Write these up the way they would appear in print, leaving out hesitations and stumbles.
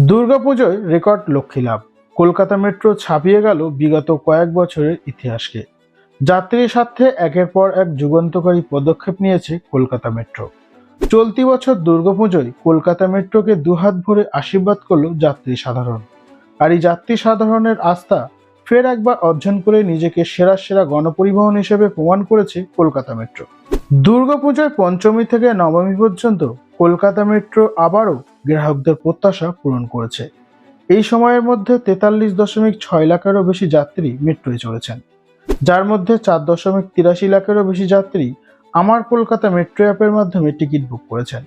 দুর্গাপুজোয় record Lakshmi লাভ। Kolkata metro ছাপিয়ে গেল বিগত কয়েক বছরের ইতিহাসকে। যাত্রীর স্বার্থে একের পর এক যুগান্তকারী পদক্ষেপ নিয়েছে কলকাতা মেট্রো। চলতি বছর দুর্গাপুজোয় কলকাতা মেট্রোকে দুহাত ভরে আশীর্বাদ করল যাত্রী সাধারণ। আর এই যাত্রী সাধারণের আস্থা ফের একবার অর্জন করে নিজেকে সেরা সেরা গণপরিবহন হিসেবে প্রমাণ করেছে কলকাতা মেট্রো। দুর্গাপুজোয় পঞ্চমী থেকে নবমী পর্যন্ত কলকাতা মেট্রো আবারও গ্রাহকদের প্রত্যাশা পূরণ করেছে। এই সময়ের মধ্যে 43.6 লাখেরও বেশি যাত্রী মেট্রোয় চড়েছেন, যার মধ্যে 4.83 লাখেরও বেশি যাত্রী আমার কলকাতা মেট্রো অ্যাপের মাধ্যমে টিকিট বুক করেছেন।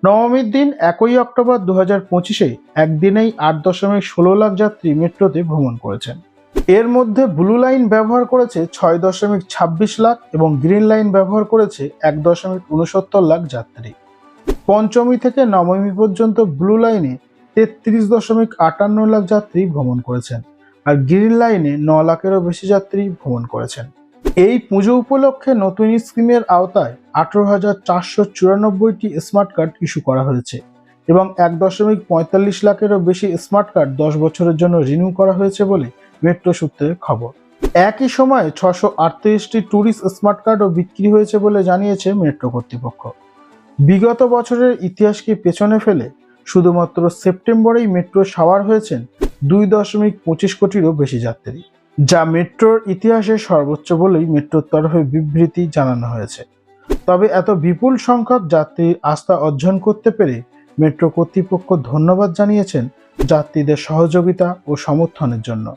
নবমীর দিন 1 অক্টোবর 2025-এ একদিনেই 8.16 লাখ যাত্রী মেট্রোতে ভ্রমণ করেছেন। এর মধ্যে ব্লু লাইন ব্যবহার করেছে 6.26 লাখ এবং গ্রিন লাইন ব্যবহার করেছে 1.69 লাখ যাত্রী। পঞ্চমী থেকে নবমী পর্যন্ত ব্লু লাইনে 33.58 লাখ যাত্রী ভ্রমণ করেছেন, আর গ্রিন লাইনে 9 লাখেরও বেশি যাত্রী ভ্রমণ করেছেন। এই পুজো উপলক্ষে নতুন স্কিমের আওতায় 18,494টি স্মার্ট কার্ড ইস্যু করা হয়েছে এবং 1.45 লাখেরও বেশি স্মার্ট কার্ড 10 বছরের জন্য রিনিউ করা হয়েছে বলে মেট্রো সূত্রের খবর। একই সময়ে 638টি ট্যুরিস্ট স্মার্ট কার্ডও বিক্রি হয়েছে বলে জানিয়েছে মেট্রো কর্তৃপক্ষ। বিগত বছরের ইতিহাসকে পেছনে ফেলে শুধুমাত্র সেপ্টেম্বরেই মেট্রো সাওয়ার হয়েছেন 2.25 কোটিরও বেশি যাত্রী, যা মেট্রোর ইতিহাসে সর্বোচ্চ বলেই মেট্রোর তরফে বিবৃতি জানানো হয়েছে। তবে এত বিপুল সংখ্যক যাত্রীর আস্থা অর্জন করতে পেরে মেট্রো কর্তৃপক্ষ ধন্যবাদ জানিয়েছেন যাত্রীদের সহযোগিতা ও সমর্থনের জন্য।